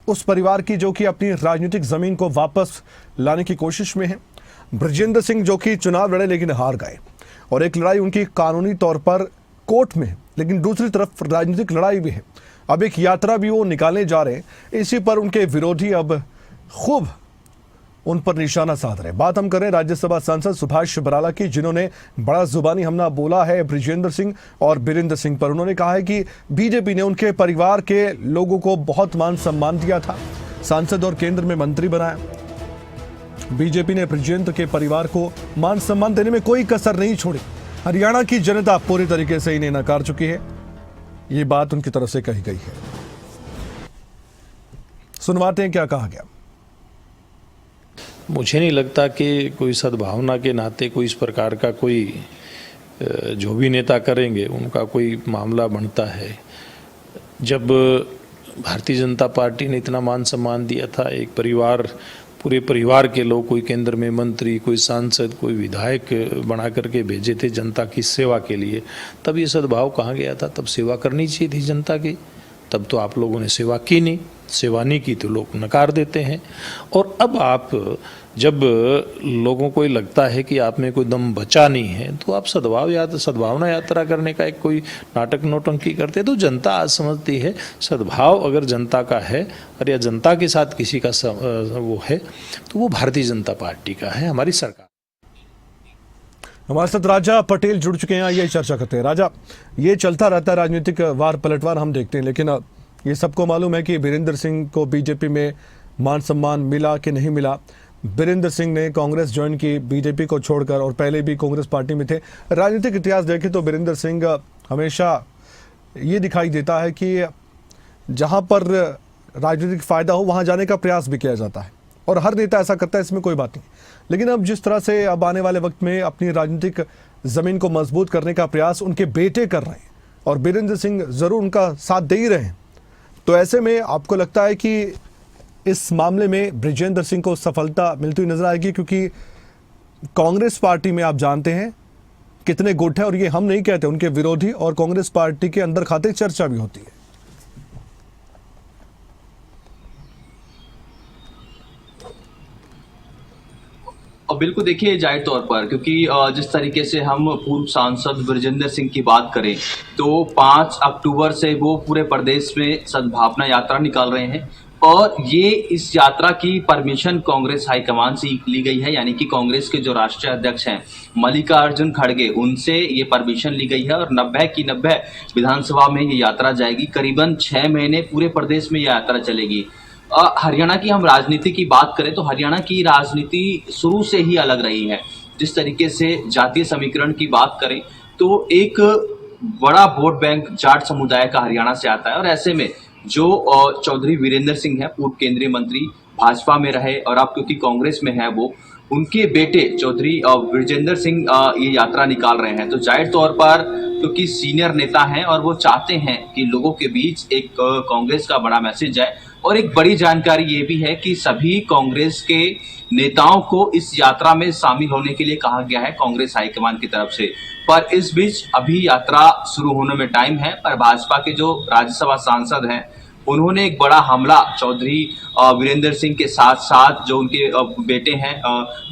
उस परिवार की जो कि अपनी राजनीतिक जमीन को वापस लाने की कोशिश में है। बृजेंद्र सिंह जो कि चुनाव लड़े लेकिन हार गए, और एक लड़ाई उनकी कानूनी तौर पर कोर्ट में है, लेकिन दूसरी तरफ राजनीतिक लड़ाई भी है। अब एक यात्रा भी वो निकालने जा रहे हैं, इसी पर उनके विरोधी अब खूब उन पर निशाना साध रहे। बात हम करें राज्यसभा सांसद सुभाष बराला की, जिन्होंने बड़ा जुबानी हमला बोला है बृजेंद्र सिंह और बीरेंद्र सिंह पर। उन्होंने कहा है कि बीजेपी ने उनके परिवार के लोगों को बहुत मान सम्मान दिया था, सांसद और केंद्र में मंत्री बनाया। बीजेपी ने बृजेंद्र के परिवार को मान सम्मान देने में कोई कसर नहीं छोड़ी। हरियाणा की जनता पूरी तरीके से इन्हें नकार चुकी है, ये बात उनकी तरफ से कही गई है। सुनवाते हैं क्या कहा गया। मुझे नहीं लगता कि कोई सद्भावना के नाते कोई इस प्रकार का कोई जो भी नेता करेंगे उनका कोई मामला बनता है। जब भारतीय जनता पार्टी ने इतना मान सम्मान दिया था, एक परिवार, पूरे परिवार के लोग, कोई केंद्र में मंत्री, कोई सांसद, कोई विधायक बना करके भेजे थे जनता की सेवा के लिए, तब ये सद्भाव कहाँ गया था? तब सेवा करनी चाहिए थी जनता की। तब तो आप लोगों ने सेवा की नहीं, सेवा नहीं की तो लोग नकार देते हैं। और अब आप जब लोगों को लगता है कि आप में कोई दम बचा नहीं है, तो आप सद्भावना यात्रा करने का एक कोई नाटक नौटंकी करते हैं। तो जनता आज समझती है सद्भाव अगर जनता का है और या जनता के साथ किसी का वो है तो वो भारतीय जनता पार्टी का है, हमारी सरकार। हमारे साथ राजा पटेल जुड़ चुके हैं, ये चर्चा करते हैं। राजा, ये चलता रहता है राजनीतिक वार पलटवार हम देखते हैं, लेकिन ये सबको मालूम है कि बीरेंद्र सिंह को बीजेपी में मान सम्मान मिला कि नहीं मिला। बीरेंद्र सिंह ने कांग्रेस ज्वाइन की बीजेपी को छोड़कर, और पहले भी कांग्रेस पार्टी में थे। राजनीतिक इतिहास देखें तो बीरेंद्र सिंह हमेशा ये दिखाई देता है कि जहां पर राजनीतिक फायदा हो वहां जाने का प्रयास भी किया जाता है, और हर नेता ऐसा करता है, इसमें कोई बात नहीं। लेकिन अब जिस तरह से अब आने वाले वक्त में अपनी राजनीतिक जमीन को मजबूत करने का प्रयास उनके बेटे कर रहे हैं, और बीरेंद्र सिंह जरूर उनका साथ दे ही रहे हैं, तो ऐसे में आपको लगता है कि इस मामले में बृजेंद्र सिंह को सफलता मिलती हुई नजर आएगी? क्योंकि कांग्रेस पार्टी में आप जानते हैं कितने गुट है, और ये हम नहीं कहते, उनके विरोधी और कांग्रेस पार्टी के अंदर खाते चर्चा भी होती है। और बिल्कुल देखिए, जाहिर तौर पर क्योंकि जिस तरीके से हम पूर्व सांसद बृजेंद्र सिंह की बात करें तो 5 अक्टूबर से वो पूरे प्रदेश में सद्भावना यात्रा निकाल रहे हैं, और ये इस यात्रा की परमिशन कांग्रेस हाईकमान से ली गई है। यानी कि कांग्रेस के जो राष्ट्रीय अध्यक्ष हैं मल्लिकार्जुन खड़गे, उनसे ये परमिशन ली गई है, और 90 की 90 विधानसभा में ये यात्रा जाएगी। करीबन 6 महीने पूरे प्रदेश में ये यात्रा चलेगी। हरियाणा की हम राजनीति की बात करें तो हरियाणा की राजनीति शुरू से ही अलग रही है। जिस तरीके से जातीय समीकरण की बात करें तो एक बड़ा वोट बैंक जाट समुदाय का हरियाणा से आता है, और ऐसे में जो चौधरी वीरेंद्र सिंह है, पूर्व केंद्रीय मंत्री, भाजपा में रहे और अब क्योंकि कांग्रेस में है, वो उनके बेटे चौधरी बृजेंद्र सिंह ये यात्रा निकाल रहे हैं। तो जाहिर तौर पर क्योंकि सीनियर नेता हैं और वो चाहते हैं कि लोगों के बीच एक कांग्रेस का बड़ा मैसेज जाए। और एक बड़ी जानकारी ये भी है कि सभी कांग्रेस के नेताओं को इस यात्रा में शामिल होने के लिए कहा गया है कांग्रेस हाईकमान की तरफ से। पर इस बीच अभी यात्रा शुरू होने में टाइम है, पर भाजपा के जो राज्यसभा सांसद हैं उन्होंने एक बड़ा हमला चौधरी वीरेंद्र सिंह के साथ साथ जो उनके बेटे हैं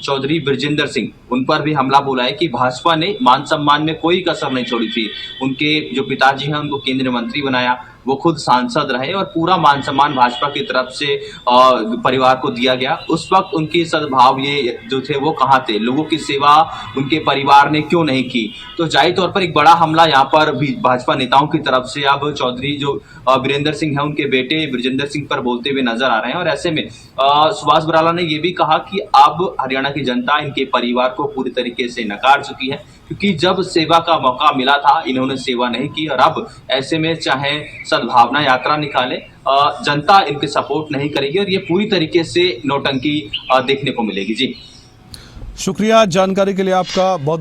चौधरी बृजेंद्र सिंह, उन पर भी हमला बोला है कि भाजपा ने मान सम्मान में कोई कसर नहीं छोड़ी थी। उनके जो पिताजी हैं उनको केंद्रीय मंत्री बनाया, वो खुद सांसद रहे, और पूरा मान सम्मान भाजपा की तरफ से परिवार को दिया गया। उस वक्त उनके सद्भाव ये जो थे वो कहाँ थे? लोगों की सेवा उनके परिवार ने क्यों नहीं की? तो जाहिर तौर पर एक बड़ा हमला यहाँ पर भी भाजपा नेताओं की तरफ से अब चौधरी जो वीरेंद्र सिंह है उनके बेटे बृजेंद्र सिंह पर बोलते हुए नजर आ रहे हैं। और ऐसे में सुभाष बराला ने ये भी कहा कि अब हरियाणा की जनता इनके परिवार को पूरी तरीके से नकार चुकी है, क्योंकि जब सेवा का मौका मिला था इन्होंने सेवा नहीं की, और अब ऐसे में चाहे सद्भावना यात्रा निकाले जनता इनके सपोर्ट नहीं करेगी, और ये पूरी तरीके से नौटंकी देखने को मिलेगी। जी शुक्रिया जानकारी के लिए आपका, बहुत बहुत